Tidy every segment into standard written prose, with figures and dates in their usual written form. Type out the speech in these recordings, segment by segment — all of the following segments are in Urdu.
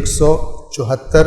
174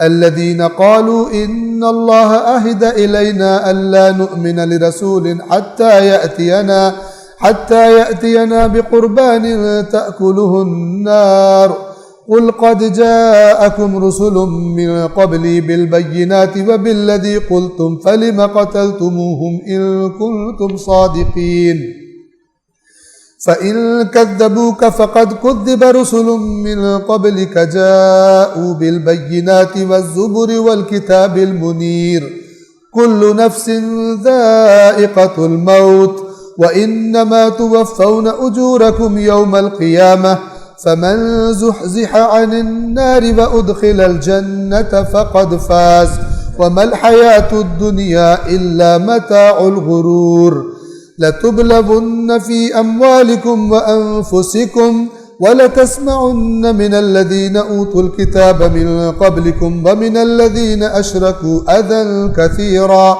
الذين قالوا إن الله أهد إلينا ألا نؤمن لرسول حتى يأتينا بقربان تأكله النار قل قد جاءكم رسل من قبلي بالبينات وبالذي قلتم فلم قتلتموهم إن كنتم صادقين فإن كذبوك فقد كذب رسل من قبلك جاءوا بالبينات والزبر والكتاب المنير كل نفس ذائقة الموت وإنما توفون أجوركم يوم القيامة فمن زحزح عن النار وأدخل الجنة فقد فاز وما الحياة الدنيا إلا متاع الغرور لتبلغن في أموالكم وأنفسكم ولتسمعن من الذين أوتوا الكتاب من قبلكم ومن الذين أشركوا أذى كثيرا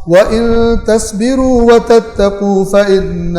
وإن تصبروا وتتقوا فإن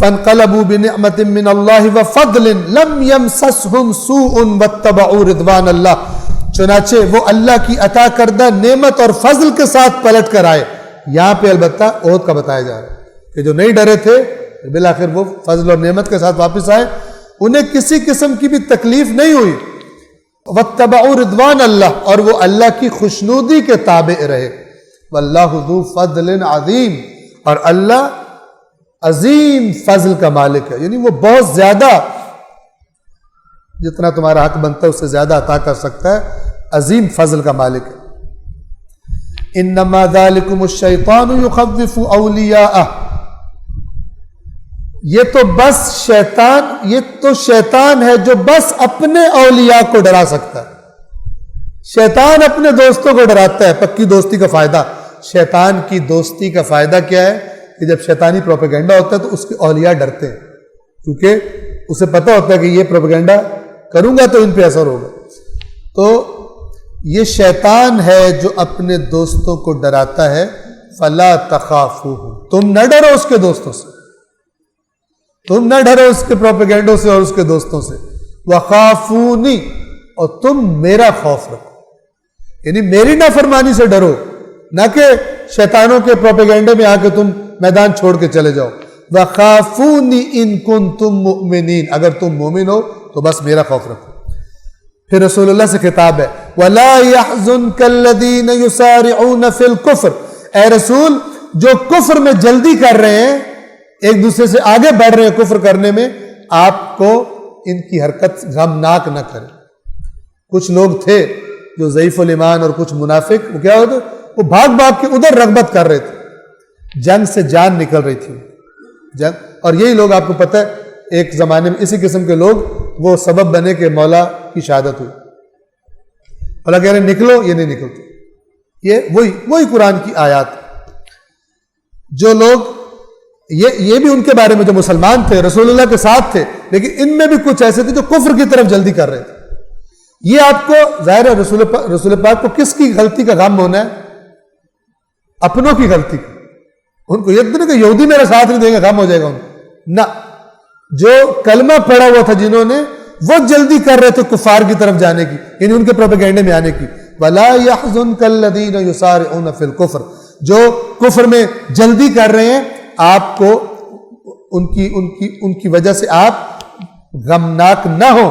فانقلبوا بنعمت من اللہ وفضل لم یمسسہم سوء واتبعوا رضوان اللہ، چنانچہ وہ اللہ کی عطا کردہ نعمت اور فضل کے ساتھ پلٹ کر آئے۔ یہاں پہ البتہ احد کا بتایا جا رہا ہے کہ جو نہیں ڈرے تھے بالآخر وہ فضل اور نعمت کے ساتھ واپس آئے، انہیں کسی قسم کی بھی تکلیف نہیں ہوئی۔ واتبعوا رضوان اللہ، اور وہ اللہ کی خوشنودی کے تابع رہے۔ واللہ ذو فضل عظیم، اور اللہ عظیم فضل کا مالک ہے، یعنی وہ بہت زیادہ، جتنا تمہارا حق بنتا ہے اس سے زیادہ عطا کر سکتا ہے، عظیم فضل کا مالک ہے۔ انما ذالکم الشیطان یخوف اولیاءہ، یہ تو بس شیطان، یہ تو شیطان ہے جو بس اپنے اولیاء کو ڈرا سکتا ہے۔ شیطان اپنے دوستوں کو ڈراتا ہے۔ پکی دوستی کا فائدہ، شیطان کی دوستی کا فائدہ کیا ہے کہ جب شیطانی پروپیگنڈا ہوتا ہے تو اس کے اولیاء ڈرتے ہیں، کیونکہ اسے پتہ ہوتا ہے کہ یہ پروپیگنڈا کروں گا تو ان پہ اثر ہوگا۔ تو یہ شیطان ہے جو اپنے دوستوں کو ڈراتا ہے۔ فلا تخافوہ، تم نہ ڈرو اس کے دوستوں سے، تم نہ ڈرو اس کے پروپیگنڈوں سے اور اس کے دوستوں سے۔ وخافونی، اور تم میرا خوف رکھو، یعنی میری نافرمانی سے ڈرو، نہ کہ شیطانوں کے پروپیگنڈے میں آ کے تم میدان چھوڑ کے چلے جاؤ۔ وخافونی ان کنتم مؤمنین، اگر تم مومن ہو تو بس میرا خوف رکھو۔ پھر رسول اللہ سے خطاب ہے، وَلَا يَحْزُنْكَ الَّذِينَ يُسَارِعُونَ فِي الْكُفْرِ، اے رسول جو کفر میں جلدی کر رہے ہیں، ایک دوسرے سے آگے بڑھ رہے ہیں کفر کرنے میں، آپ کو ان کی حرکت غمناک نہ کرے۔ کچھ لوگ تھے جو ضعیف الایمان اور کچھ منافق، وہ کیا ہوتے، وہ بھاگ بھاگ کے ادھر رغبت کر رہے تھے، جنگ سے جان نکل رہی تھی جنگ۔ اور یہی لوگ آپ کو پتہ ہے ایک زمانے میں اسی قسم کے لوگ وہ سبب بنے کہ مولا کی شہادت ہوئی، مولا کہہ رہے نکلو، یہ نہیں نکلتے۔ یہ وہی قرآن کی آیات، جو لوگ یہ بھی ان کے بارے میں جو مسلمان تھے، رسول اللہ کے ساتھ تھے، لیکن ان میں بھی کچھ ایسے تھے جو کفر کی طرف جلدی کر رہے تھے۔ یہ آپ کو ظاہر ہے رسول پاک کو کس کی غلطی کا غم ہونا ہے؟ اپنوں کی غلطی کا۔ ان کو یہ نہیں کہ یہودی میرا ساتھ نہیں دیں گے غم ہو جائے گا ان کو، نہ، جو کلمہ پڑھا ہوا تھا جنہوں نے، وہ جلدی کر رہے تھے کفار کی طرف جانے کی، یعنی ان کے پروپیگنڈے میں آنے کی۔ وَلَا يَحْزُنْكَ الَّذِينَ يُسَارِعُونَ فِي الْكُفْرِ، جو کفر میں جلدی کر رہے ہیں، آپ کو ان کی وجہ سے آپ غمناک نہ ہو۔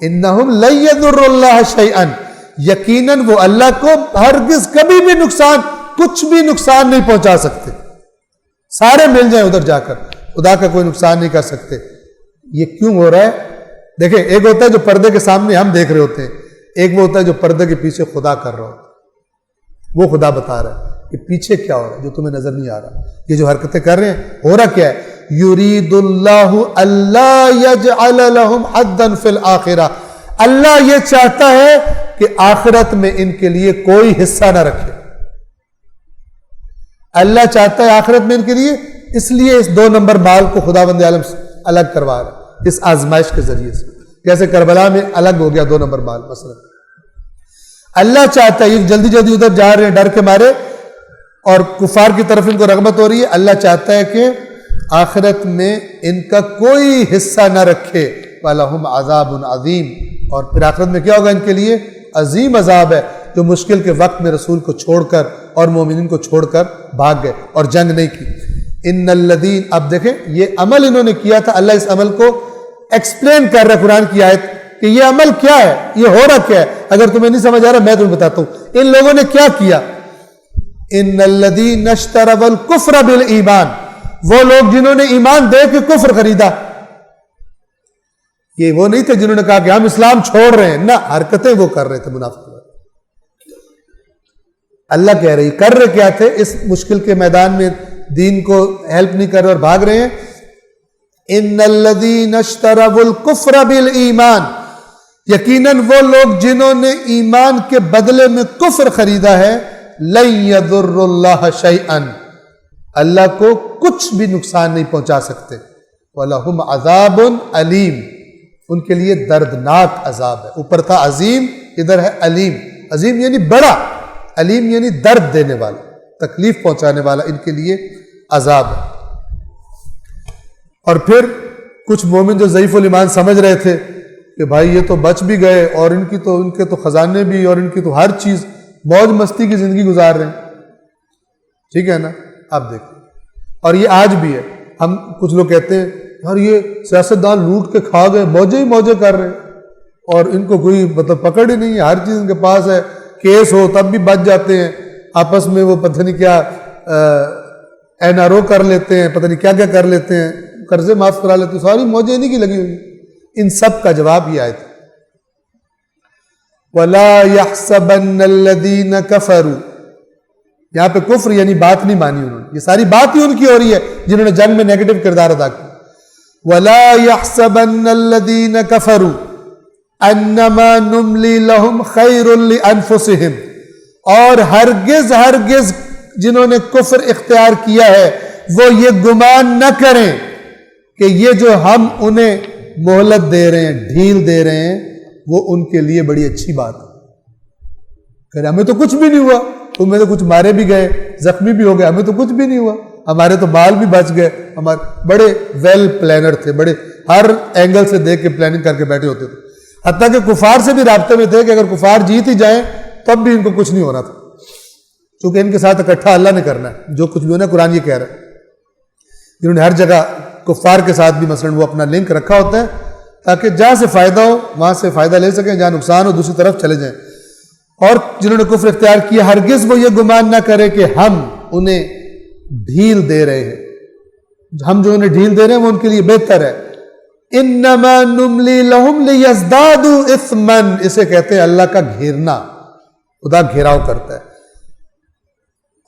انہم لن یضروا اللہ شیئا، یقیناً وہ اللہ کو ہرگز کبھی بھی کچھ بھی نقصان نہیں پہنچا سکتے۔ سارے مل جائیں ادھر جا کر، خدا کا کوئی نقصان نہیں کر سکتے۔ یہ کیوں ہو رہا ہے؟ دیکھیں، ایک ہوتا ہے جو پردے کے سامنے ہم دیکھ رہے ہوتے ہیں، ایک وہ ہوتا ہے جو پردے کے پیچھے خدا کر رہا ہوتا ہے۔ وہ خدا بتا رہا ہے کہ پیچھے کیا ہو رہا ہے جو تمہیں نظر نہیں آ رہا۔ یہ جو حرکتیں کر رہے ہیں، ہو رہا کیا ہے؟ یرید اللہ الا یجعل لہم حظا فی الآخرہ، اللہ یہ چاہتا ہے کہ آخرت میں ان کے لیے کوئی حصہ نہ رکھے۔ اللہ چاہتا ہے آخرت میں ان کے لیے، اس لیے اس 2 نمبر مال کو خداوند عالم سے الگ کروا رہا ہے اس آزمائش کے ذریعے سے، جیسے کربلا میں الگ ہو گیا 2 نمبر مال مثلا۔ اللہ چاہتا ہے، یہ جلدی جلدی ادھر جا رہے ہیں ڈر کے مارے اور کفار کی طرف ان کو رغبت ہو رہی ہے، اللہ چاہتا ہے کہ آخرت میں ان کا کوئی حصہ نہ رکھے۔ وَلَهُمْ عَذَابٌ عَظِيمٌ، اور پھر آخرت میں کیا ہوگا ان کے لیے؟ عظیم عذاب ہے، جو مشکل کے وقت میں رسول کو چھوڑ کر اور مومنین کو چھوڑ کر بھاگ گئے اور جنگ نہیں کی۔ ان الذین، اب دیکھیں یہ عمل انہوں نے کیا تھا، اللہ اس عمل کو ایکسپلین کر رہا ہے قرآن کی آیت کہ یہ عمل کیا ہے، یہ ہو رہا کیا ہے۔ اگر تمہیں نہیں سمجھ آ رہا میں تمہیں بتاتا ہوں ان لوگوں نے کیا کیا۔ ان الذین اشتروا الکفر بالایمان، وہ لوگ جنہوں نے ایمان دے کے کفر خریدا۔ یہ وہ نہیں تھے جنہوں نے کہا کہ ہم اسلام چھوڑ رہے ہیں، نہ، حرکتیں وہ کر رہے تھے منافق۔ اللہ کہہ رہی کر رہے کیا تھے؟ اس مشکل کے میدان میں دین کو ہیلپ نہیں کر رہے اور بھاگ رہے ہیں۔ ان الذین اشتروا الکفر بالایمان، یقیناً وہ لوگ جنہوں نے ایمان کے بدلے میں کفر خریدا ہے، لن یضر اللہ شیئا، اللہ کو کچھ بھی نقصان نہیں پہنچا سکتے۔ وَلَهُمْ عَذَابٌ علیم، ان کے لیے دردناک عذاب ہے۔ اوپر تھا عظیم، ادھر ہے علیم۔ عظیم یعنی بڑا، علیم یعنی درد دینے والا، تکلیف پہنچانے والا، ان کے لیے عذاب ہے۔ اور پھر کچھ مومن جو ضعیف الایمان سمجھ رہے تھے کہ بھائی یہ تو بچ بھی گئے اور ان کے تو خزانے بھی اور ان کی تو ہر چیز موج مستی کی زندگی گزار رہے ہیں، ٹھیک ہے نا. آپ دیکھیں، اور یہ آج بھی ہے. ہم کچھ لوگ کہتے ہیں یار یہ سیاستدان لوٹ کے کھا گئے، موجے ہی موجے کر رہے ہیں اور ان کو کوئی مطلب پکڑ ہی نہیں ہے، ہر چیز ان کے پاس ہے، کیس ہو تب بھی بچ جاتے ہیں، آپس میں وہ پتہ نہیں کیا NRO کر لیتے ہیں، پتہ نہیں کیا کیا کر لیتے ہیں، قرضے معاف کرا لیتے ہیں، ساری موجیں انہیں کی لگی ہوئی. ان سب کا جواب یہ آیت ہے وَلَا يَحْسَبَنَّ الَّذِينَ كَفَرُوا. یہاں پہ کفر یعنی بات نہیں مانی انہوں نے، یہ ساری بات ہی ان کی ہو رہی ہے جنہوں نے جنگ میں نیگیٹو کردار ادا کیا. وَلَا يَحْسَبَنَّ الَّذِينَ كَفَرُوا أَنَّمَا نُمْلِي لَهُمْ خَيْرٌ لِأَنفُسِهِمْ. اور ہرگز جنہوں نے کفر اختیار کیا ہے وہ یہ گمان نہ کریں کہ یہ جو ہم انہیں مہلت دے رہے ہیں، ڈھیل دے رہے ہیں، وہ ان کے لیے بڑی اچھی بات ہے. کہ ہمیں تو کچھ بھی نہیں ہوا، تمہیں تو کچھ مارے بھی گئے، زخمی بھی ہو گئے، ہمیں تو کچھ بھی نہیں ہوا، ہمارے تو مال بھی بچ گئے. ہمارے بڑے ویل پلانر تھے، بڑے ہر اینگل سے دیکھ کے پلاننگ کر کے بیٹھے ہوتے تھے. حتیٰ کہ کفار سے بھی رابطے میں تھے کہ اگر کفار جیت ہی جائیں تب بھی ان کو کچھ نہیں ہونا تھا، چونکہ ان کے ساتھ اکٹھا اللہ نے کرنا ہے جو کچھ بھی ہونا. قرآن یہ کہہ رہا ہے. جنہوں نے ہر جگہ کفار کے ساتھ بھی مثلا وہ اپنا لنک رکھا ہوتا ہے تاکہ جہاں سے فائدہ ہو وہاں سے فائدہ لے سکیں، جہاں نقصان ہو دوسری طرف چلے جائیں. اور جنہوں نے کفر اختیار کیا ہرگز وہ یہ گمان نہ کرے کہ ہم انہیں ڈھیل دے رہے ہیں، ہم جو انہیں ڈھیل دے رہے ہیں وہ ان کے لیے بہتر ہے. انما نملی لہم لیزدادوا اثما. اسے کہتے ہیں اللہ کا گھیرنا، خدا گھیراؤ کرتا ہے.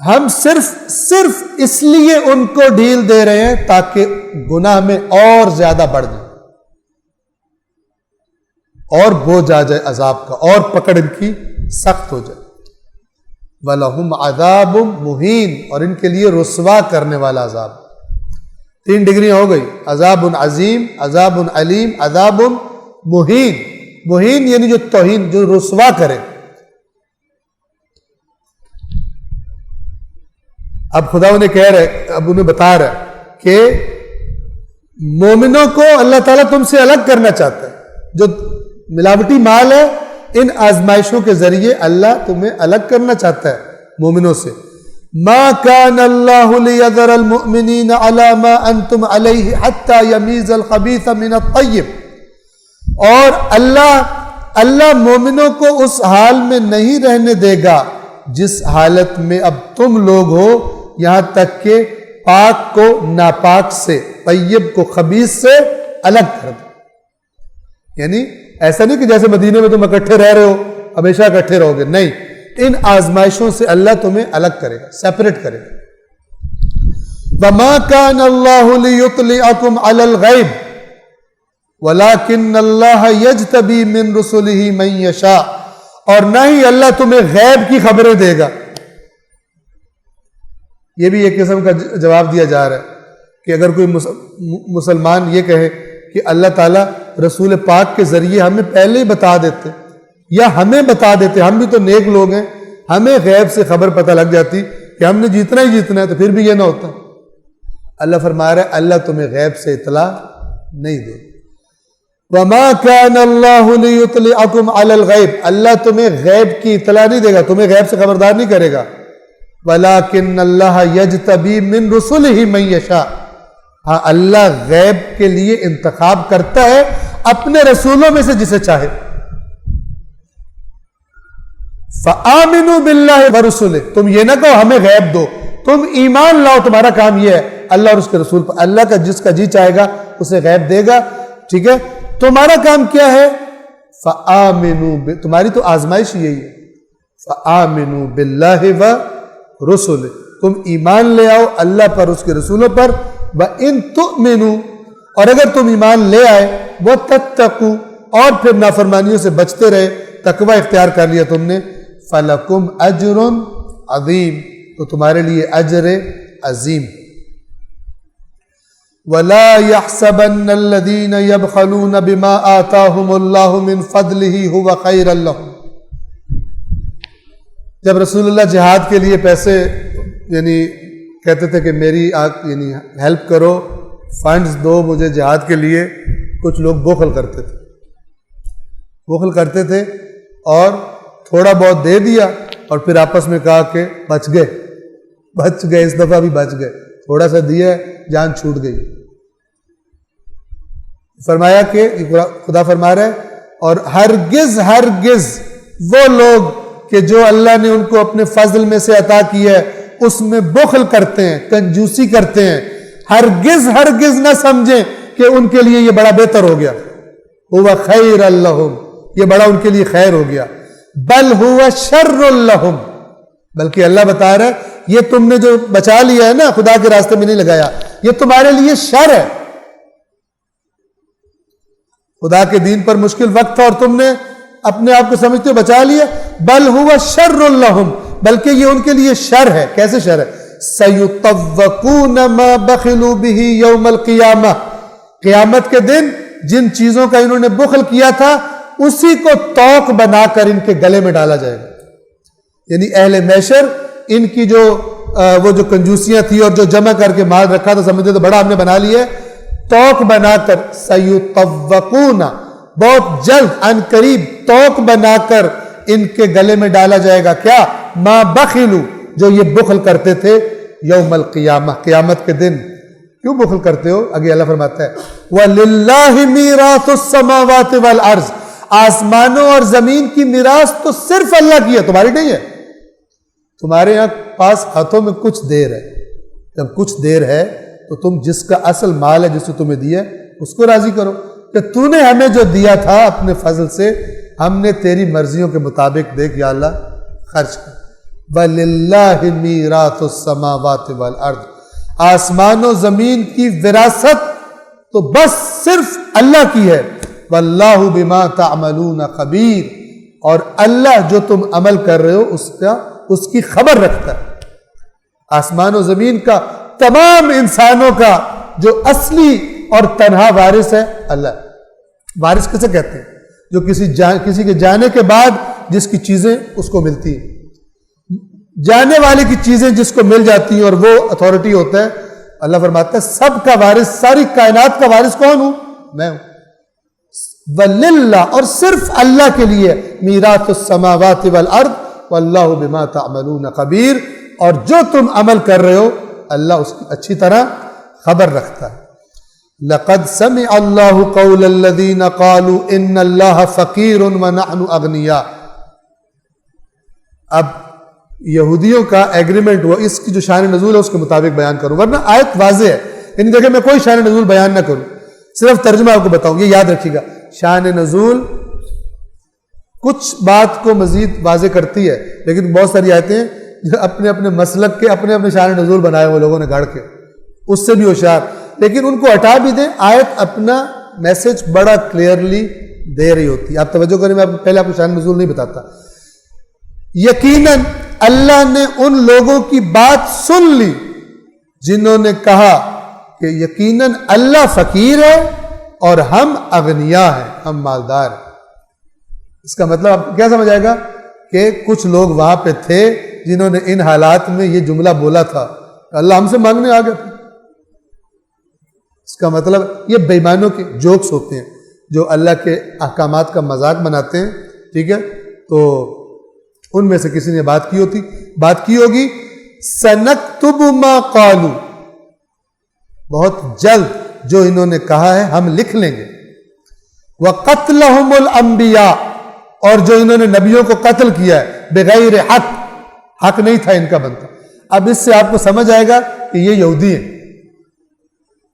ہم صرف اس لیے ان کو ڈھیل دے رہے ہیں تاکہ گناہ میں اور زیادہ بڑھ جائے اور بوجھ آ جائے عذاب کا، اور پکڑ ان کی سخت ہو جائے. وَلَهُمْ عَذَابٌ مُهِينٌ. اور ان کے لیے رسوا کرنے والا عذاب. 3 ڈگریاں ہو گئی، عذاب عظیم، عذاب علیم، عذاب مہین. مہین یعنی جو توہین، جو رسوا کرے. اب خدا انہیں کہہ رہے، اب انہیں بتا رہا ہے کہ مومنوں کو اللہ تعالیٰ تم سے الگ کرنا چاہتا ہے. جو ملاوٹی مال ہے ان آزمائشوں کے ذریعے اللہ تمہیں الگ کرنا چاہتا ہے مومنوں سے. ما كان الله ليذر المؤمنين على ما انتم عليه حتى يميز الخبيث من الطيب. اور اللہ مومنوں کو اس حال میں نہیں رہنے دے گا جس حالت میں اب تم لوگ ہو، یہاں تک کہ پاک کو ناپاک سے، طیب کو خبیث سے الگ کر دو. یعنی ایسا نہیں کہ جیسے مدینے میں تم اکٹھے رہ رہے ہو ہمیشہ اکٹھے رہو گے، نہیں، ان آزمائشوں سے اللہ تمہیں الگ کرے گا، سیپریٹ کرے گا. وَمَا كَانَ اللَّهُ لِيُطْلِعَكُمْ عَلَى الْغَيْبِ وَلَكِنَّ اللَّهَ يَجْتَبِي مِن رُسُلِهِ مَن يَشَاءُ. اور نہ ہی اللہ تمہیں غیب کی خبریں دے گا. یہ بھی ایک قسم کا جواب دیا جا رہا ہے کہ اگر کوئی مسلمان یہ کہے کہ اللہ تعالیٰ رسول پاک کے ذریعے ہمیں پہلے ہی بتا دیتے یا ہمیں بتا دیتے، ہم بھی تو نیک لوگ ہیں، ہمیں غیب سے خبر پتہ لگ جاتی کہ ہم نے جیتنا ہی جیتنا ہے، تو پھر بھی یہ نہ ہوتا. اللہ فرما رہا ہے اللہ تمہیں غیب سے اطلاع نہیں دے. وَمَا كَانَ اللَّهُ لِيُطْلِعَكُمْ عَلَى الْغَيْبِ. اللہ تمہیں غیب کی اطلاع نہیں دے گا، تمہیں غیب سے خبردار نہیں کرے گا. وَلَكِنَّ اللَّهَ يَجْتَبِي مِن رُسُلِهِ مَن يَشَاءُ. ہاں اللہ غیب کے لیے انتخاب کرتا ہے اپنے رسولوں میں سے جسے چاہے. فَآمِنُوا بِاللَّهِ وَرُسُلِهِ. تم یہ نہ کہو ہمیں غیب دو، تم ایمان لاؤ. تمہارا کام یہ ہے اللہ اور اس کے رسول پر. اللہ کا جس کا جی چاہے گا اسے غیب دے گا، ٹھیک ہے. تمہارا کام کیا ہے؟ فَآمِنُوا. تمہاری تو آزمائش یہی ہے. فَآمِنُوا بِاللَّهِ وَرُسُلِهِ. تم ایمان لے آؤ اللہ پر، اس کے رسولوں پر. وَإِن تُؤْمِنُوا. اور اگر تم ایمان لے آئے، وَتَتَّقُوا. اور پھر نافرمانیوں سے بچتے رہے، تقوی اختیار کر لیا تم نے، فَلَكُمْ أَجْرٌ عَظِيمٌ. تو تمہارے لیے اجر عظیم. وَلَا يَحْسَبَنَّ الَّذِينَ يَبْخَلُونَ بِمَا آتَاهُمُ اللَّهُ مِنْ فَضْلِهِ هُوَ خَيْرًا لَهُمْ. جب رسول اللہ جہاد کے لیے پیسے یعنی کہتے تھے کہ میری یعنی ہیلپ کرو، فنڈز دو مجھے جہاد کے لیے. کچھ لوگ بخل کرتے تھے اور تھوڑا بہت دے دیا اور پھر آپس میں کہا کہ بچ گئے اس دفعہ بھی بچ گئے, تھوڑا سا دیا جان چھوٹ گئی. فرمایا کہ خدا فرما رہا ہے اور ہرگز وہ لوگ کہ جو اللہ نے ان کو اپنے فضل میں سے عطا کیا ہے اس میں بخل کرتے ہیں, کنجوسی کرتے ہیں, ہرگز نہ سمجھیں کہ ان کے لیے یہ بڑا بہتر ہو گیا. ہوا خیر لہم, یہ بڑا ان کے لیے خیر ہو گیا. بل ہوا شر لہم, بلکہ اللہ بتا رہا ہے یہ تم نے جو بچا لیا ہے نا, خدا کے راستے میں نہیں لگایا, یہ تمہارے لیے شر ہے. خدا کے دین پر مشکل وقت تھا اور تم نے اپنے آپ کو سمجھتے ہو بچا لیا. بل ہوا شر لہم, بلکہ یہ ان کے لیے شر ہے. کیسے شر ہے؟ سیطوقون ما بخلوا به یوم القیامہ, قیامت کے دن جن چیزوں کا انہوں نے بخل کیا تھا اسی کو توق بنا کر ان کے گلے میں ڈالا جائے گا. یعنی اہل محشر ان کی وہ جو کنجوسیاں تھی اور جو جمع کر کے مال رکھا تھا سمجھتے تو بڑا ہم نے بنا لیا ہے, توق بنا کر سیطوقون, بہت جلد ان قریب توق بنا کر ان کے گلے میں ڈالا جائے گا. کیا؟ ما بخلوا, جو یہ بخل کرتے تھے یوم القیامہ, قیامت کے دن. کیوں بخل کرتے ہو؟ آگے اللہ فرماتا ہے وَلِلَّهِ مِيرَاثُ السَّمَاوَاتِ وَالْأَرْضِ, آسمانوں اور زمین کی میراث تو صرف اللہ کی ہے, تمہاری نہیں ہے. تمہارے یہاں پاس ہاتھوں میں کچھ دیر ہے, جب کچھ دیر ہے تو تم جس کا اصل مال ہے جس نے تمہیں دیا اس کو راضی کرو کہ تو نے ہمیں جو دیا تھا اپنے فضل سے ہم نے تیری مرضیوں کے مطابق دیکھ یا اللہ خرچ کر. وَلِلَّهِ مِيرَاثُ السَّمَاوَاتِ وَالْأَرْضِ, آسمان و زمین کی وراثت تو بس صرف اللہ کی ہے. وَاللَّهُ بِمَا تَعْمَلُونَ خَبِيرٌ, اور اللہ جو تم عمل کر رہے ہو اس کی خبر رکھتا ہے. آسمان و زمین کا, تمام انسانوں کا جو اصلی اور تنہا وارث ہے اللہ. وارث کسے کہتے ہیں؟ جو کسی کے جانے کے بعد جس کی چیزیں اس کو ملتی ہیں, جانے والے کی چیزیں جس کو مل جاتی ہیں اور وہ اتھارٹی ہوتا ہے. اللہ فرماتا ہے سب کا وارث, ساری کائنات کا وارث کون ہوں؟ میں ہوں. وَلِلَّهِ, اور صرف اللہ کے لیے, میراث السماوات والارض واللہ بما تعملون خبیر, اور جو تم عمل کر رہے ہو اللہ اس کی اچھی طرح خبر رکھتا ہے. لَقَدْ سَمِعَ اللَّهُ قَوْلَ الَّذِينَ قَالُوا إِنَّ اللَّهَ فَقِيرٌ وَنَحْنُ أَغْنِيَاءُ. اب یہودیوں کا ایگریمنٹ ہوا, اس کی جو شان نزول ہے اس کے مطابق بیان کروں, ورنہ آیت واضح ہے. یعنی دیکھیں میں کوئی شان نزول بیان نہ کروں, صرف ترجمہ آپ کو بتاؤں. یہ یاد رکھیے گا, شان نزول کچھ بات کو مزید واضح کرتی ہے, لیکن بہت ساری آیتیں ہیں جو اپنے مسلک کے اپنے شان نزول بنائے ہوئے لوگوں نے گھڑ کے, اس سے بھی ہوشیار, لیکن ان کو ہٹا بھی دیں. آیت اپنا میسج بڑا کلیئرلی دے رہی ہوتی ہے. آپ توجہ کریں, میں پہلے آپ کو شان نزول نہیں بتاتا. یقیناً اللہ نے ان لوگوں کی بات سن لی جنہوں نے کہا کہ یقیناً اللہ فقیر ہے اور ہم اغنیا ہیں, ہم مالدار ہیں. اس کا مطلب آپ کیا سمجھ آئے گا کہ کچھ لوگ وہاں پہ تھے جنہوں نے ان حالات میں یہ جملہ بولا تھا, اللہ ہم سے مانگنے آ گیا. اس کا مطلب یہ بے ایمانوں کے جوکس ہوتے ہیں جو اللہ کے احکامات کا مذاق بناتے ہیں. ٹھیک ہے, تو ان میں سے کسی نے بات کی ہوگی. سنکتب ما قالوا, بہت جلد جو انہوں نے کہا ہے ہم لکھ لیں گے. وقتلہم الانبیاء, اور جو انہوں نے نبیوں کو قتل کیا ہے بغیر حق نہیں تھا ان کا بنتا. اب اس سے آپ کو سمجھ آئے گا کہ یہ یہودی ہیں,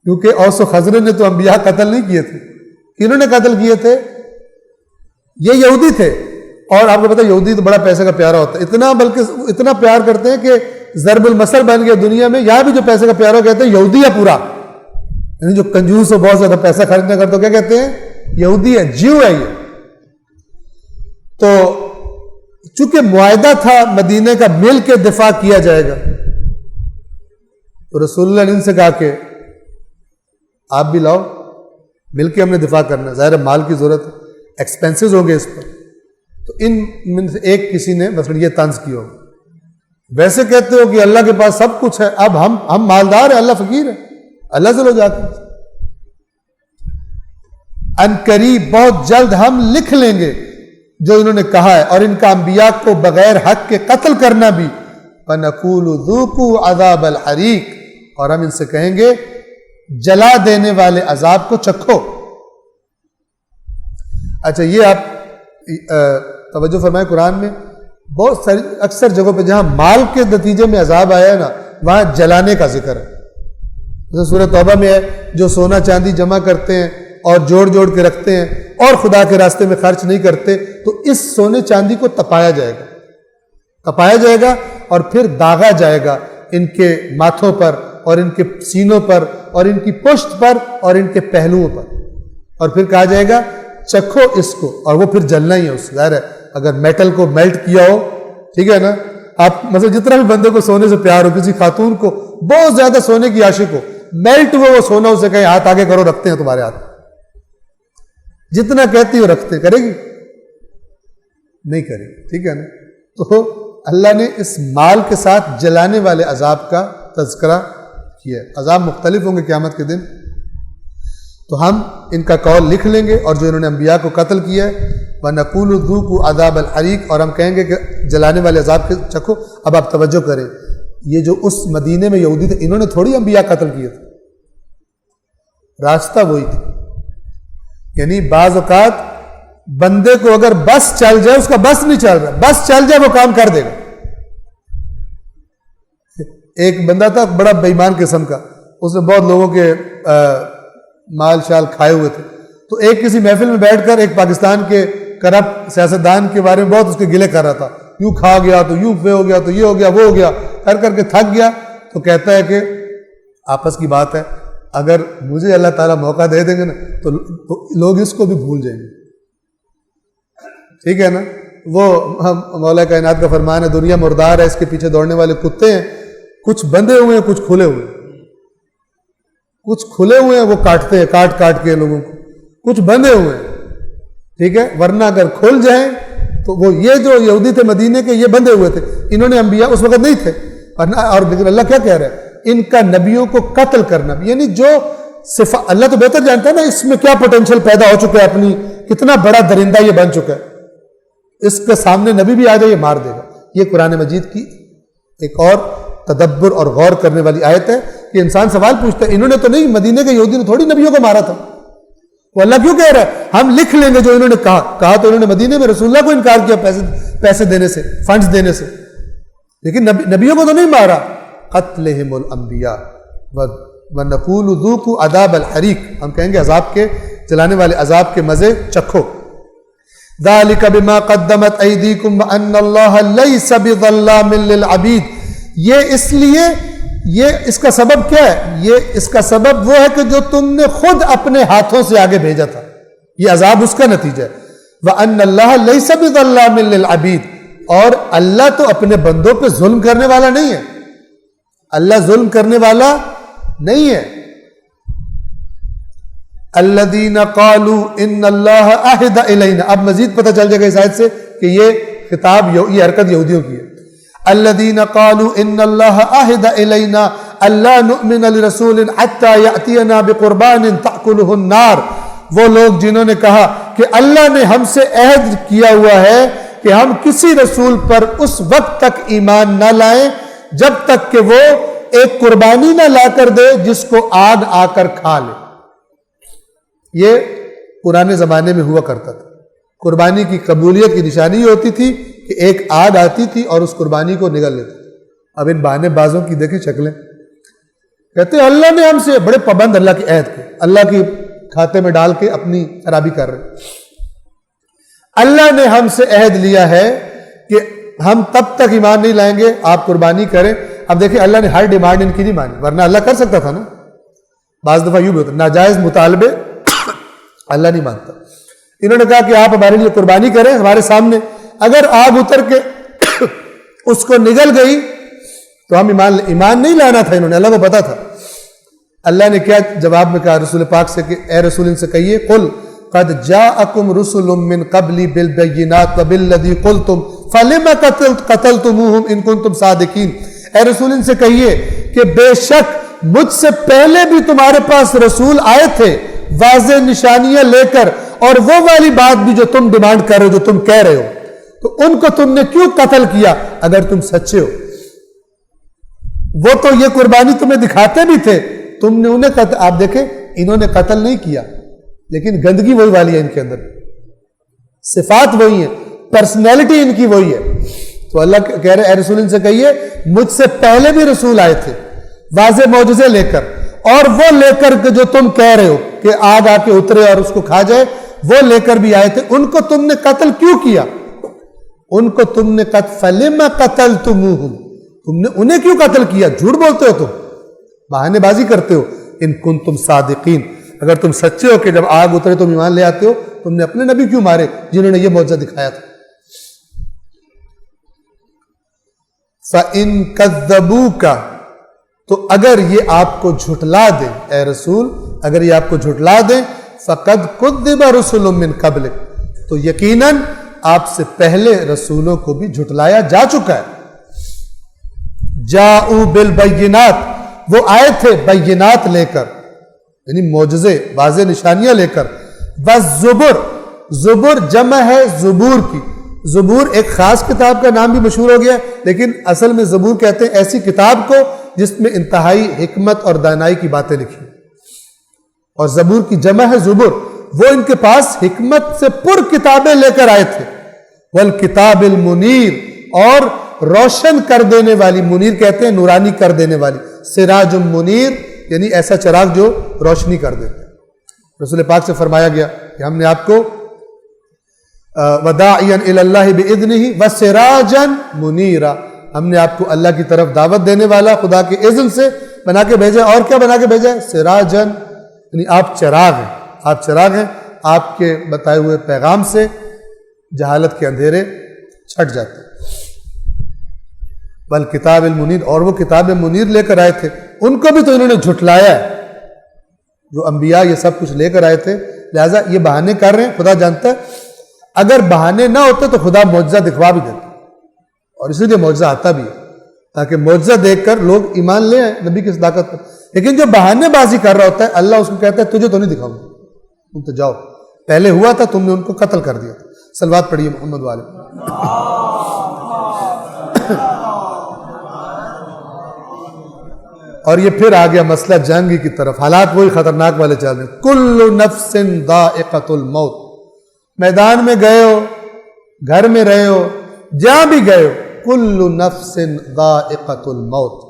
کیونکہ اوس و خزرج نے تو انبیاء قتل نہیں کیے تھے. انہوں نے قتل کیے تھے, یہ یہودی تھے. اور آپ کو پتہ یہودی تو بڑا پیسے کا پیارا ہوتا ہے, بلکہ اتنا پیار کرتے ہیں کہ ضرب المثل بن گیا دنیا میں. یہاں بھی جو پیسے کا پیارا کہتے ہیں یہودی ہے پورا, یعنی جو کنجوس ہو, بہت زیادہ پیسہ خرچ نہ کرتے, کیا کہتے ہیں؟ یہودی ہے, جیو ہے یہ. تو چونکہ معاہدہ تھا مدینے کا مل کے دفاع کیا جائے گا, تو رسول اللہ نے ان سے کہا کہ آپ بھی لاؤ, مل کے ہم نے دفاع کرنا. ظاہر مال کی ضرورت ہے, ایکسپینسز ہوں گے اس پر. تو ان میں سے ایک کسی نے مثلا یہ طنز کیا ہوگا, ویسے کہتے ہو کہ اللہ کے پاس سب کچھ ہے, اب ہم مالدار ہیں, اللہ فقیر ہے. اللہ سے لو جا کے ان قریب بہت جلد ہم لکھ لیں گے جو انہوں نے کہا ہے، اور ان کا انبیاء کو بغیر حق کے قتل کرنا بھی، وَنَقُولُ ذُوقُوا عَذَابَ الْحَرِيقِ، اور ہم ان سے کہیں گے جلا دینے والے عذاب کو چکھو۔ اچھا یہ آپ توجہ فرمائیں، قرآن میں بہت ساری اکثر جگہوں پہ جہاں مال کے نتیجے میں عذاب آیا ہے نا، وہاں جلانے کا ذکر ہے۔ جیسے سورہ توبہ میں ہے، جو سونا چاندی جمع کرتے ہیں اور جوڑ جوڑ کے رکھتے ہیں اور خدا کے راستے میں خرچ نہیں کرتے، تو اس سونے چاندی کو تپایا جائے گا اور پھر داغا جائے گا ان کے ماتھوں پر اور ان کے سینوں پر اور ان کی پشت پر اور ان کے پہلوؤں پر، اور پھر کہا جائے گا چکھو اس کو، اور وہ پھر جلنا ہی ہے۔ اس ظاہر ہے اگر میٹل کو میلٹ کیا ہو، ٹھیک ہے نا، آپ مثلا جتنا بھی بندے کو سونے سے پیار ہو، کسی خاتون کو بہت زیادہ سونے کی عاشق ہو، میلٹ ہوا وہ سونا اسے کہیں ہاتھ آگے کرو، رکھتے ہیں تمہارے ہاتھ، جتنا کہتی ہو رکھتے، کرے گی؟ نہیں کرے گی، ٹھیک ہے نا۔ تو اللہ نے اس مال کے ساتھ جلانے والے عذاب کا تذکرہ کیا ہے۔ عذاب مختلف ہوں گے قیامت کے دن، تو ہم ان کا قول لکھ لیں گے، اور جو انہوں نے انبیاء کو قتل کیا ہے، وَنَقُولُ ذُوقُوا عَذَابَ الْحَرِيقِ، اور ہم کہیں گے کہ جلانے والے عذاب کے چکھو۔ اب آپ توجہ کریں، یہ جو اس مدینے میں یہودی تھے، انہوں نے تھوڑی انبیاء قتل کیے تھے، راستہ وہی تھا۔ یعنی بعض اوقات بندے کو اگر بس چل جائے، اس کا بس نہیں چل رہا، بس چل جائے وہ کام کر دے گا۔ ایک بندہ تھا بڑا بے ایمان قسم کا، اس نے بہت لوگوں کے مال شال کھائے ہوئے تھے، تو ایک کسی محفل میں بیٹھ کر ایک پاکستان کے کرپٹ سیاستدان کے بارے میں بہت اس کے گلے کر رہا تھا، یوں کھا گیا تو یوں ہو گیا تو یہ ہو گیا وہ ہو گیا، کر کے تھک گیا، تو کہتا ہے کہ آپس کی بات ہے، اگر مجھے اللہ تعالیٰ موقع دے دیں گے نا تو لوگ اس کو بھی بھول جائیں گے، ٹھیک ہے نا۔ وہ مولا کائنات کا فرمان ہے، دنیا مردار ہے، اس کے پیچھے دوڑنے والے کتے ہیں، کچھ بندھے ہوئے ہیں کچھ کھلے ہوئے ہیں، کچھ کھلے ہوئے ہیں وہ کاٹتے ہیں کاٹ کے لوگوں کو، کچھ بندھے ہوئے ہیں، ٹھیک ہے، ورنہ اگر کھل جائیں تو وہ یہ جو یہودی تھے مدینے کے، یہ بندھے ہوئے تھے، انہوں نے انبیاء اس وقت نہیں تھے، اور لیکن اللہ کیا کہہ رہا ہے، ان کا نبیوں کو قتل کرنا، یعنی جو اللہ تو بہتر جانتا ہے نا اس میں کیا پوٹینشیل پیدا ہو چکا ہے، اپنی کتنا بڑا درندہ یہ بن چکا ہے، اس کے سامنے نبی بھی آ جائے یہ مار دے گا۔ یہ قرآن مجید کی ایک اور تدبر اور غور کرنے والی آیت ہے کہ انسان سوال پوچھتا ہے، انہوں نے تو نہیں، مدینے کے یہودی نے تھوڑی نبیوں کو مارا تھا، وہ اللہ کیوں کہہ رہا ہے ہم لکھ لیں گے جو انہوں نے کہا تو انہوں نے مدینے میں رسول اللہ کو انکار کیا پیسے دینے سے، فنڈز دینے سے، لیکن نبیوں کو تو نہیں مارا۔ قتلہم الانبیاء وَنَقُولُ ذُوقُوا عَذَابَ الْحَرِيقِ، ہم کہیں گے عذاب کے جلانے والے عذاب کے مزے چکھو۔ ذَلِكَ بِمَا قَدَّمَتْ أَيْدِيكُمْ وَأَنَّ اللَّهَ لَيْسَ بِظَلَّامٍ لِّلْعَبِيدِ، یہ اس لیے، یہ اس کا سبب کیا ہے، یہ اس کا سبب وہ ہے کہ جو تم نے خود اپنے ہاتھوں سے آگے بھیجا تھا، یہ عذاب اس کا نتیجہ ہے۔ وَأَنَّ اللَّهَ لَيْسَ بِظَلَّامٍ لِّلْعَبِيدِ، اور اللہ تو اپنے بندوں پہ ظلم کرنے والا نہیں ہے، اللہ ظلم کرنے والا نہیں ہے۔ الَّذِينَ قَالُوا إِنَّ اللَّهَ عَهِدَ إِلَيْنَا، اب مزید پتہ چل جائے گا اس آیت سے کہ یہ خطاب، یہ حرکت یہودیوں کی ہے۔ الَّذِينَ قَالُوا إِنَّ اللَّهَ عَهِدَ إِلَيْنَا أَلَّا نُؤْمِنَ لِرَسُولٍ حَتَّى يَأْتِيَنَا بِقُرْبَانٍ تَأْكُلُهُ النَّارُ، وہ لوگ جنہوں نے کہا کہ اللہ نے ہم سے عہد کیا ہوا ہے کہ ہم کسی رسول پر اس وقت تک ایمان نہ لائیں جب تک کہ وہ ایک قربانی نہ لا کر دے جس کو آگ آ کر کھا لے۔ یہ پرانے زمانے میں ہوا کرتا تھا، قربانی کی قبولیت کی نشانی یہ ہوتی تھی کہ ایک آگ آتی تھی اور اس قربانی کو نگل لیتی تھی۔ اب ان بہانے بازوں کی دیکھیں شکلیں، کہتے ہیں اللہ نے ہم سے، بڑے پابند اللہ کے عہد کے، اللہ کی کھاتے میں ڈال کے اپنی خرابی کر رہے۔ اللہ نے ہم سے عہد لیا ہے کہ ہم تب تک ایمان نہیں لائیں گے آپ قربانی کریں۔ اب دیکھیں اللہ نے ہر ڈیمانڈ ان کی نہیں مانی، ورنہ اللہ کر سکتا تھا نا، بعض دفعہ یوں بھی ہوتا ناجائز مطالبے اللہ نہیں مانتا۔ انہوں نے کہا کہ آپ ہمارے لیے قربانی کریں ہمارے سامنے، اگر آگ اتر کے اس کو نگل گئی تو ہم ایمان نہیں لانا تھا، انہوں نے، اللہ کو پتا تھا۔ اللہ نے کیا جواب میں کہا رسول پاک سے کہ اے رسول ان سے کہیے قل قد جاءکم رسل من قبلی بالبینات وبالذی قلتم فلم قتلتموہم ان کنتم صادقین، اے رسول ان سے کہیے کہ بے شک مجھ سے پہلے بھی تمہارے پاس رسول آئے تھے واضح نشانیاں لے کر، اور وہ والی بات بھی جو تم ڈیمانڈ کر رہے ہو، جو تم کہہ رہے ہو، تو ان کو تم نے کیوں قتل کیا اگر تم سچے ہو؟ وہ تو یہ قربانی تمہیں دکھاتے بھی تھے، تم نے انہیں قتل، آپ دیکھیں انہوں نے قتل نہیں کیا لیکن گندگی وہی والی ہے ان کے اندر، صفات وہی ہیں، پرسنالٹی ان کی وہی ہے۔ تو اللہ کہہ رہے اے رسول ان سے کہیے مجھ سے پہلے بھی رسول آئے تھے واضح معجزے لے کر، اور وہ لے کر جو تم کہہ رہے ہو کہ آگ آ کے اترے اور اس کو کھا جائے، وہ لے کر بھی آئے تھے، ان کو تم نے قتل کیوں کیا؟ ان کو تم نے فَلِمَ قَتَلْتُمُوهُمْ، تم نے انہیں کیوں قتل کیا؟ جھوٹ بولتے ہو، تم بہانے بازی کرتے ہو۔ ان کنتم صادقین، اگر تم سچے ہو کہ جب آگ اترے تم ایمان لے آتے ہو، تم نے اپنے نبی کیوں مارے جنہوں نے یہ معجزہ دکھایا تھا؟ فَإِن كَذَّبُوكَ، تو اگر یہ آپ کو جھٹلا دیں اے رسول، اگر یہ آپ کو جھٹلا دیں، فَقَدْ كُذِّبَ رُسُلٌ مِّن قَبْلِكَ، تو یقیناً آپ سے پہلے رسولوں کو بھی جھٹلایا جا چکا ہے۔ جاؤ بالبینات، وہ آئے تھے بینات لے کر، یعنی معجزے واضح نشانیاں لے کر۔ والزبر، زبر جمع ہے زبور کی، زبور ایک خاص کتاب کا نام بھی مشہور ہو گیا، لیکن اصل میں زبور کہتے ہیں ایسی کتاب کو جس میں انتہائی حکمت اور دانائی کی باتیں لکھی، اور زبور کی جمع ہے زبر، وہ ان کے پاس حکمت سے پر کتابیں لے کر آئے تھے۔ والکتاب المنیر، اور روشن کر دینے والی، منیر کہتے ہیں نورانی کر دینے والی، سراج منیر یعنی ایسا چراغ جو روشنی کر دیتا ہے۔ رسول پاک سے فرمایا گیا کہ ہم نے آپ کو وداعیا الی اللہ باذنہ وسراجا منیرا، ہم نے آپ کو اللہ کی طرف دعوت دینے والا خدا کے اذن سے بنا کے بھیجا، اور کیا بنا کے بھیجا ہے؟ سراجا، یعنی آپ چراغ ہیں، آپ چراغ ہیں، آپ کے بتائے ہوئے پیغام سے جہالت کے اندھیرے چھٹ جاتے ہیں۔ والکتاب المنیر، اور وہ کتاب منیر لے کر آئے تھے، ان کو بھی تو انہوں نے جھٹلایا ہے، جو انبیاء یہ سب کچھ لے کر آئے تھے، لہٰذا یہ بہانے کر رہے ہیں، خدا جانتا ہے اگر بہانے نہ ہوتے تو خدا معجزہ دکھوا بھی دیتا، اور اسی لیے معجزہ آتا بھی ہے تاکہ معجزہ دیکھ کر لوگ ایمان لے آئیں نبی کی صداقت پر۔ لیکن جو بہانے بازی کر رہا ہوتا ہے اللہ اس کو کہتا ہے تجھے تو نہیں دکھاؤں، تم تو جاؤ، پہلے ہوا تھا تم نے ان کو قتل کر دیا تھا۔ صلوات پڑھیے محمد والے۔ اور یہ پھر آ گیا مسئلہ جنگ کی طرف، حالات وہی خطرناک والے چل رہے ہیں۔ کل نفس ذائقۃ الموت، میدان میں گئے ہو، گھر میں رہے ہو، جہاں بھی گئے ہو، کل نفس ذائقۃ الموت،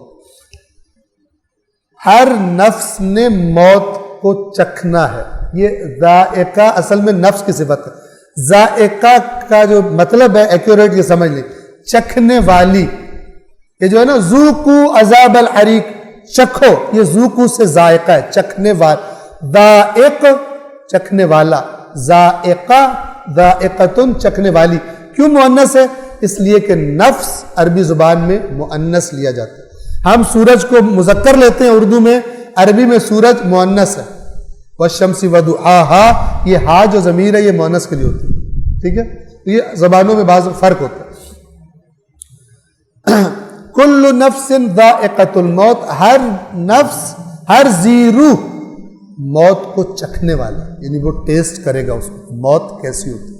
ہر نفس نے موت کو چکھنا ہے۔ یہ ذائقہ اصل میں نفس کی صفت ہے، ذائقہ کا جو مطلب ہے ایکوریٹ یہ سمجھ لیں، چکھنے والی، یہ جو ہے نا ذوقوا عذاب الحریق، چکھو، یہ ذوقوا سے ذائقہ ہے، چکھنے والا، ذائق چکھنے والا، ذائقہ ذائقتن چکھنے والی۔ کیوں مؤنث ہے؟ اس لیے کہ نفس عربی زبان میں مؤنث لیا جاتا ہے، ہم سورج کو مذکر لیتے ہیں اردو میں، عربی میں سورج مؤنث ہے۔ والشمس وضحاها، یہ ہا جو ضمیر ہے یہ مؤنث کے لیے ہوتی ہے، ٹھیک ہے؟ یہ زبانوں میں بعض فرق ہوتا ہے۔ کل نفس ذائقۃ الموت، ہر نفس، ہر ذی روح موت کو چکھنے والا، یعنی وہ ٹیسٹ کرے گا اس کو موت کیسی ہوتی ہے۔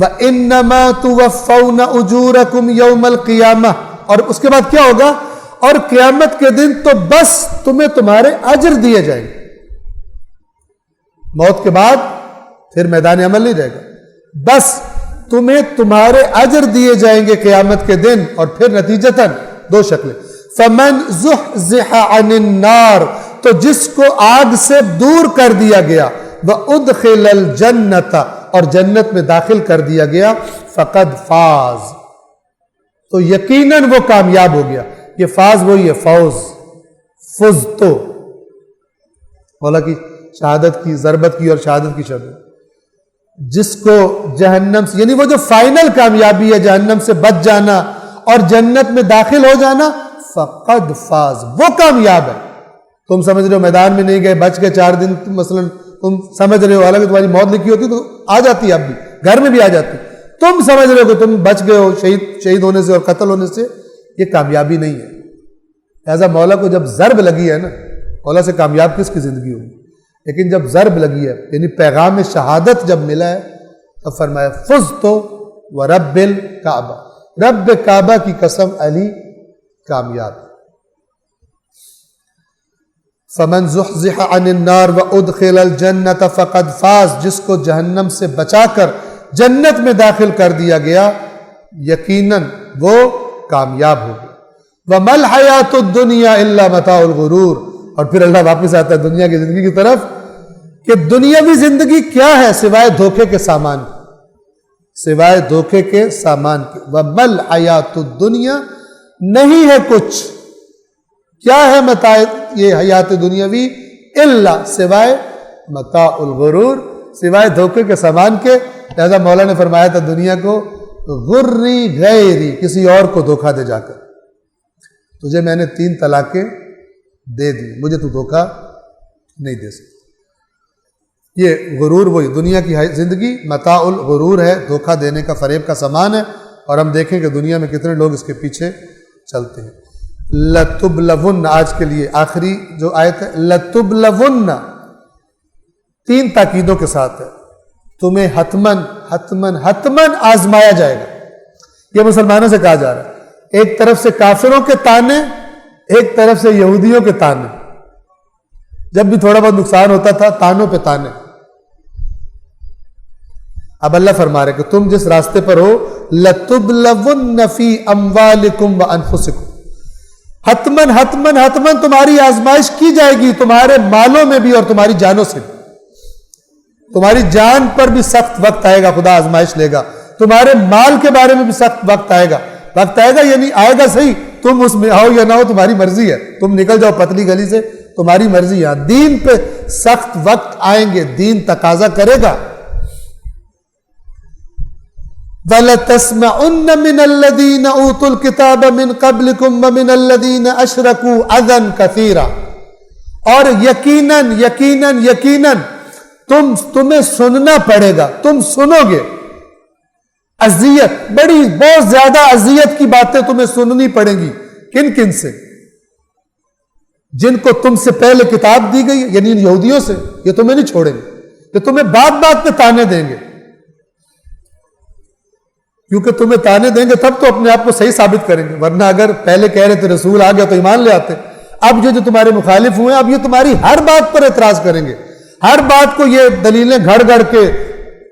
وَإِنَّمَا تُوَفَّوْنَ أُجُورَكُمْ يَوْمَ الْقِيَامَةِ، اور اس کے بعد کیا ہوگا؟ اور قیامت کے دن تو بس تمہیں تمہارے اجر دیے جائیں گے۔ موت کے بعد پھر میدان عمل نہیں رہے گا، بس تمہیں تمہارے اجر دیے جائیں گے قیامت کے دن، اور پھر نتیجتاً دو شکلیں۔ فَمَنْ زُحْزِحَ عَنِ النَّارِ، تو جس کو آگ سے دور کر دیا گیا، وَأُدْخِلَ الْجَنَّةَ، اور جنت میں داخل کر دیا گیا، فَقَدْ فَاز، تو یقیناً وہ کامیاب ہو گیا۔ یہ فاز وہی ہے فوز، فزتو، مولا کی شہادت کی، ضربت کی اور شہادت کی شہادت، جس کو جہنم سے، یعنی وہ جو فائنل کامیابی ہے جہنم سے بچ جانا اور جنت میں داخل ہو جانا، فقد فاز، وہ کامیاب ہے۔ تم سمجھ رہے ہو میدان میں نہیں گئے، بچ گئے 4 دن، مثلا تم سمجھ رہے ہو حالانکہ تمہاری موت لکھی ہوتی تو آ جاتی اب بھی، گھر میں بھی آ جاتی، تم سمجھ رہے ہو کہ تم بچ گئے ہو شہید ہونے سے اور قتل ہونے سے، یہ کامیابی نہیں ہے، لہٰذا مولا کو جب ضرب لگی ہے نا، مولا سے کامیاب کس کی زندگی ہوگی، لیکن جب ضرب لگی ہے یعنی پیغام شہادت جب ملا ہے تب فرمایا فزت ورب الکعبہ، رب کعبہ کی قسم علی کامیاب۔ فمن زحزح عن النار وادخل الجنۃ فقد فاز، جس کو جہنم سے بچا کر جنت میں داخل کر دیا گیا یقیناً وہ کامیاب ہو گیا۔ وما الحیاۃ الدنیا الا متاع الغرور، اور پھر اللہ واپس آتا ہے دنیا کی زندگی کی طرف کہ دنیاوی زندگی کیا ہے سوائے دھوکے کے سامان کے، سوائے دھوکے کے سامان کے۔ وما الحیاۃ الدنیا، نہیں ہے کچھ، کیا ہے متاع یہ حیات دنیاوی، الا سوائے متاع الغرور، سوائے دھوکے کے سامان کے۔ لہذا مولا نے فرمایا تھا دنیا کو غری غیری، کسی اور کو دھوکہ دے جا کر، تجھے میں نے 3 طلاقیں دے دی، مجھے تو دھوکہ نہیں دے سکتا۔ یہ غرور وہی دنیا کی زندگی متاع الغرور ہے، دھوکہ دینے کا، فریب کا سامان ہے، اور ہم دیکھیں کہ دنیا میں کتنے لوگ اس کے پیچھے چلتے ہیں۔ لَتُبْلَوُنَّ، آج کے لیے آخری جو آیت ہے، لَتُبْلَوُنَّ 3 تاکیدوں کے ساتھ ہے، تمہیں حتماً حتماً حتماً آزمایا جائے گا۔ یہ مسلمانوں سے کہا جا رہا ہے، ایک طرف سے کافروں کے تانے، ایک طرف سے یہودیوں کے تانے، جب بھی تھوڑا بہت نقصان ہوتا تھا تانوں پہ تانے۔ اب اللہ فرما رہے کہ تم جس راستے پر ہو، لَتُبْلَوُنَّ فِي أَمْوَالِكُمْ وَأَنفُسِكُمْ، حتماً حتماً حتماً تمہاری آزمائش کی جائے گی، تمہارے مالوں میں بھی اور تمہاری جانوں سے بھی۔ تمہاری جان پر بھی سخت وقت آئے گا، خدا آزمائش لے گا۔ تمہارے مال کے بارے میں بھی سخت وقت آئے گا، وقت آئے گا یعنی آئے گا صحیح، تم اس میں آؤ یا نہ ہو تمہاری مرضی ہے، تم نکل جاؤ پتلی گلی سے، تمہاری مرضی ہے۔ دین پہ سخت وقت آئیں گے، دین تقاضا کرے گا۔ وَلَتَسْمَعُنَّ مِنَ الَّذِينَ أُوتُوا الْكِتَابَ مِنْ قَبْلِكُمْ وَمِنَ الَّذِينَ أَشْرَكُوا أَذًى كَثِيرًا، اور یقیناً یقیناً یقیناً تمہیں سننا پڑے گا، تم سنو گے اذیت، بڑی بہت زیادہ اذیت کی باتیں تمہیں سننی پڑیں گی۔ کن کن سے؟ جن کو تم سے پہلے کتاب دی گئی یعنی ان یہودیوں سے، یہ تمہیں نہیں چھوڑیں گے، یہ تمہیں بات بات پہ تانے دیں گے، کیونکہ تمہیں تانے دیں گے تب تو اپنے آپ کو صحیح ثابت کریں گے، ورنہ اگر پہلے کہہ رہے تھے رسول آ گیا تو ایمان لے آتے۔ اب جو تمہارے مخالف ہوئے اب یہ تمہاری ہر بات پر اعتراض کریں گے، ہر بات کو یہ دلیلیں گھڑ گھڑ کے،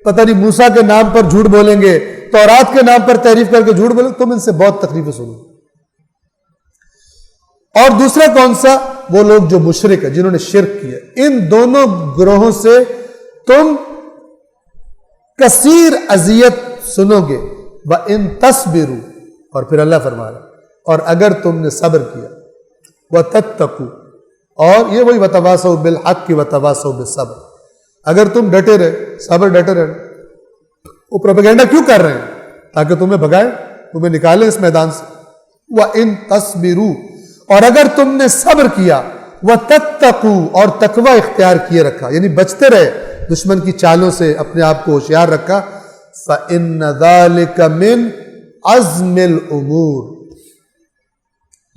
پتہ نہیں موسیٰ کے نام پر جھوٹ بولیں گے، تورات کے نام پر تعریف کر کے جھوٹ بولیں گے، تم ان سے بہت تکلیفیں سنو۔ اور دوسرا کون سا؟ وہ لوگ جو مشرک ہیں، جنہوں نے شرک کیا۔ ان دونوں گروہوں سے تم کثیر اذیت سنو گے۔ وَإِن تَصْبِرُوا، اور پھر اللہ فرما رہا ہے اور اگر تم نے صبر کیا، وَتَتَّقُوا، اور یہ وہی وَتَوَاصَوْا بِالْحَقِّ وَتَوَاصَوْا بِالصَّبْرِ، اگر تم ڈٹے رہے، صبر ڈٹے رہے۔ وہ پروپیگنڈا کیوں کر رہے ہیں؟ تاکہ تمہیں بھگائیں، تمہیں نکالیں اس میدان سے۔ وَإِن تَصْبِرُوا، اور اگر تم نے صبر کیا، وَتَتَّقُوا، اور تقوی اختیار کیے رکھا، یعنی بچتے رہے دشمن کی چالوں سے، اپنے آپ کو ہوشیار رکھا، فَإِنَّ ذَلِكَ مِنْ عَزْمِ الْأُمُورِ،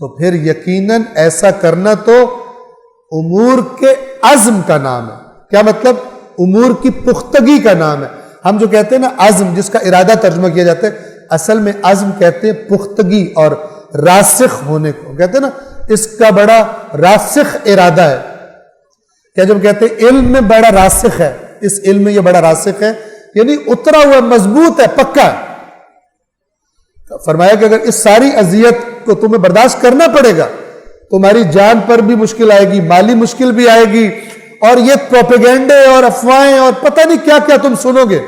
تو پھر یقیناً ایسا کرنا تو امور کے عزم کا نام ہے۔ کیا مطلب؟ امور کی پختگی کا نام ہے۔ ہم جو کہتے ہیں نا عزم، جس کا ارادہ ترجمہ کیا جاتا ہے، اصل میں عزم کہتے ہیں پختگی اور راسخ ہونے کو، کہتے ہیں نا اس کا بڑا راسخ ارادہ ہے۔ کیا جب کہتے ہیں علم میں بڑا راسخ ہے، اس علم میں یہ بڑا راسخ ہے، یعنی اترا ہوا مضبوط ہے، پکا ہے۔ فرمایا کہ اگر اس ساری اذیت کو تمہیں برداشت کرنا پڑے گا، تمہاری جان پر بھی مشکل آئے گی، مالی مشکل بھی آئے گی، اور یہ پروپیگنڈے اور افواہیں اور پتہ نہیں کیا کیا تم سنو گے،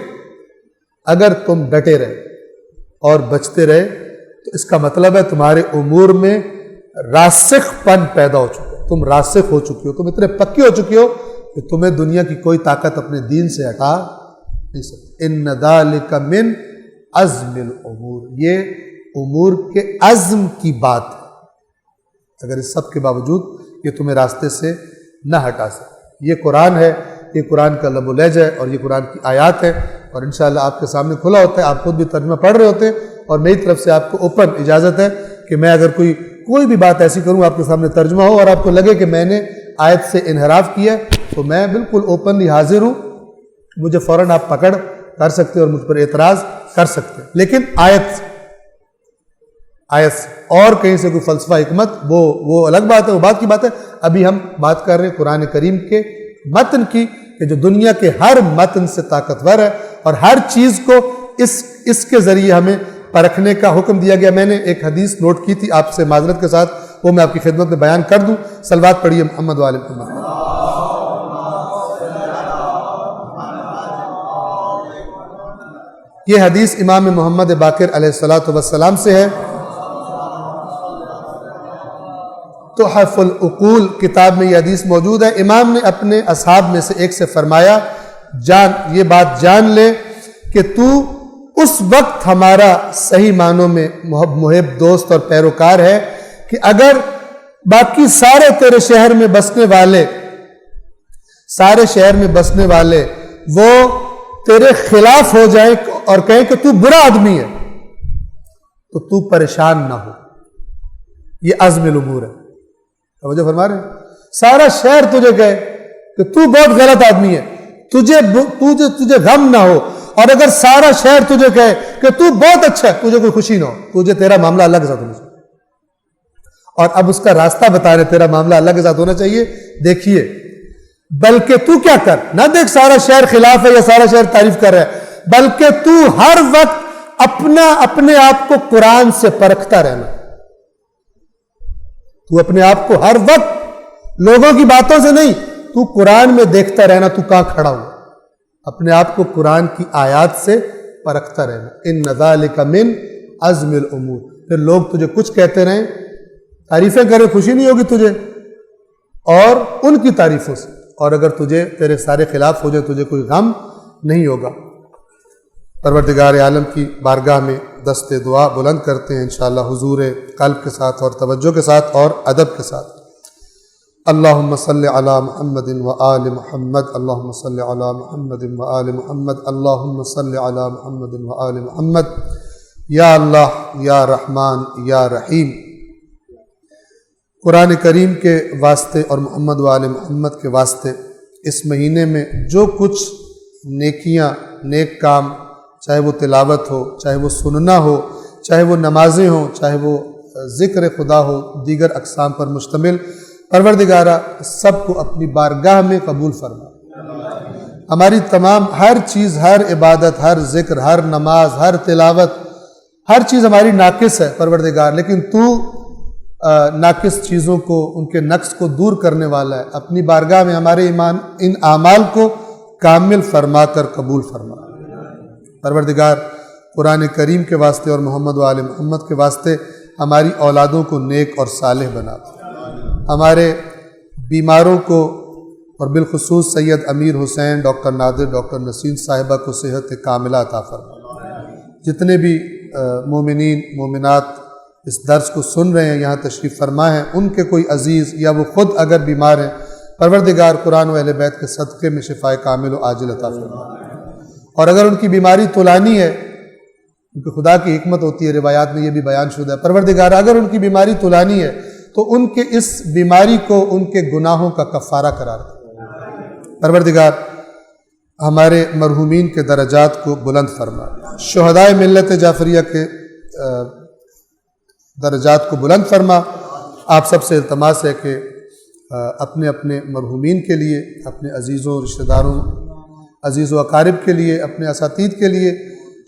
اگر تم ڈٹے رہے اور بچتے رہے تو اس کا مطلب ہے تمہارے امور میں راسخ پن پیدا ہو چکا ہے، تم راسخ ہو چکی ہو، تم اتنے پکے ہو چکی ہو کہ تمہیں دنیا کی کوئی طاقت اپنے دین سے ہٹا نہیں سکتی۔ ان ذالک من عزم الامور، یہ امور کے عزم کی بات ہے، اگر اس سب کے باوجود یہ تمہیں راستے سے نہ ہٹا سکے۔ یہ قرآن ہے، یہ قرآن کا لب و لہجہ ہے، اور یہ قرآن کی آیات ہے، اور انشاءاللہ آپ کے سامنے کھلا ہوتا ہے، آپ خود بھی ترجمہ پڑھ رہے ہوتے ہیں، اور میری طرف سے آپ کو اوپن اجازت ہے کہ میں اگر کوئی بھی بات ایسی کروں آپ کے سامنے ترجمہ ہو اور آپ کو لگے کہ میں نے آیت سے انحراف کیا تو میں بالکل اوپنلی حاضر ہوں، مجھے فوراً آپ پکڑ کر سکتے اور مجھ پر اعتراض کر سکتے، لیکن آیت اور کہیں سے کوئی فلسفہ حکمت وہ الگ بات ہے، وہ بات کی بات ہے۔ ابھی ہم بات کر رہے ہیں قرآن کریم کے متن کی، کہ جو دنیا کے ہر متن سے طاقتور ہے اور ہر چیز کو اس کے ذریعے ہمیں پرکھنے کا حکم دیا گیا۔ میں نے ایک حدیث نوٹ کی تھی آپ سے معذرت کے ساتھ، وہ میں آپ کی خدمت میں بیان کر دوں۔ صلوات پڑھیے محمد وآل محمد۔ یہ حدیث امام محمد باقر علیہ السلام سے ہے۔ تحف العقول کتاب میں یہ حدیث موجود ہے۔ امام نے اپنے اصحاب میں سے ایک سے فرمایا، یہ بات جان لے کہ تو اس وقت ہمارا صحیح معنوں میں محب دوست اور پیروکار ہے کہ اگر باقی سارے تیرے شہر میں بسنے والے وہ تیرے خلاف ہو جائیں اور کہیں کہ تو برا آدمی ہے تو تو پریشان نہ ہو۔ یہ عزم الامور ہے، توجہ فرما رہے ہیں؟ سارا شہر تجھے کہے کہ تو بہت غلط آدمی ہے، تجھے غم نہ ہو، اور اگر سارا شہر تجھے کہے کہ تو بہت اچھا ہے، تجھے کوئی خوشی نہ ہو، تیرا معاملہ اللہ کے ساتھ ہونا چاہیے۔ اور اب اس کا راستہ بتا رہے، تیرا معاملہ اللہ کے ساتھ ہونا چاہیے۔ دیکھیے، بلکہ تو کیا کر، نہ دیکھ سارا شہر خلاف ہے یا سارا شہر تعریف کر رہا ہے، بلکہ تو ہر وقت اپنے آپ کو قرآن سے پرکھتا رہنا۔ تو اپنے آپ کو ہر وقت لوگوں کی باتوں سے نہیں، تو قرآن میں دیکھتا رہنا تو کہاں کھڑا ہو، اپنے آپ کو قرآن کی آیات سے پرکھتا رہنا۔ ان ذالک من عزم الامور۔ پھر لوگ تجھے کچھ کہتے رہیں، تعریفیں کریں، خوشی نہیں ہوگی تجھے اور ان کی تعریفوں سے، اور اگر تیرے سارے خلاف ہو جائے تجھے کوئی غم نہیں ہوگا۔ پروردگار عالم کی بارگاہ میں دست دعا بلند کرتے ہیں انشاءاللہ حضور قلب کے ساتھ اور توجہ کے ساتھ اور ادب کے ساتھ۔ اللہم صلی علی محمد و آل محمد، اللہم صلی علی محمد و آل محمد، اللہم صلی علی محمد و آل محمد۔ یا اللہ، یا رحمان، یا رحیم، قرآن کریم کے واسطے اور محمد و آل محمد کے واسطے اس مہینے میں جو کچھ نیکیاں، نیک کام، چاہے وہ تلاوت ہو، چاہے وہ سننا ہو، چاہے وہ نمازیں ہوں، چاہے وہ ذکر خدا ہو، دیگر اقسام پر مشتمل، پروردگارہ سب کو اپنی بارگاہ میں قبول فرما۔ ہماری تمام ہر چیز، ہر عبادت، ہر ذکر، ہر نماز، ہر تلاوت، ہر چیز ہماری ناقص ہے پروردگار، لیکن تو ناقص چیزوں کو، ان کے نقص کو دور کرنے والا ہے۔ اپنی بارگاہ میں ہمارے ایمان ان اعمال کو کامل فرما کر قبول فرما۔ پروردگار قرآن کریم کے واسطے اور محمد و آل محمد کے واسطے ہماری اولادوں کو نیک اور صالح بنا، ہمارے بیماروں کو اور بالخصوص سید امیر حسین، ڈاکٹر نادر، ڈاکٹر نسیم صاحبہ کو صحت کاملہ عطا فرما۔ جتنے بھی مومنین مومنات اس درس کو سن رہے ہیں، یہاں تشریف فرما ہیں، ان کے کوئی عزیز یا وہ خود اگر بیمار ہیں، پروردگار قرآن و اہل بیت کے صدقے میں شفائے کامل و عاجل عطا فرما۔ اور اگر ان کی بیماری طولانی ہے، کیونکہ خدا کی حکمت ہوتی ہے، روایات میں یہ بھی بیان شدہ ہے، پروردگار اگر ان کی بیماری طولانی ہے تو ان کے اس بیماری کو ان کے گناہوں کا کفارہ قرار دے۔ پروردگار ہمارے مرحومین کے درجات کو بلند فرما، شہدائے ملت جعفریہ کے درجات کو بلند فرما۔ آپ سب سے التماس ہے کہ اپنے اپنے مرحومین کے لیے، اپنے عزیزوں، رشتہ داروں، عزیز و اقارب کے لیے، اپنے اساتید کے لیے،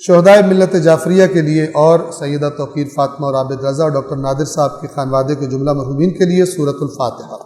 شہدائے ملت جعفریہ کے لیے اور سیدہ توقیر فاطمہ اور عابد رضا اور ڈاکٹر نادر صاحب کے خانوادے کے جملہ مرحومین کے لیے سورۃ الفاتحہ۔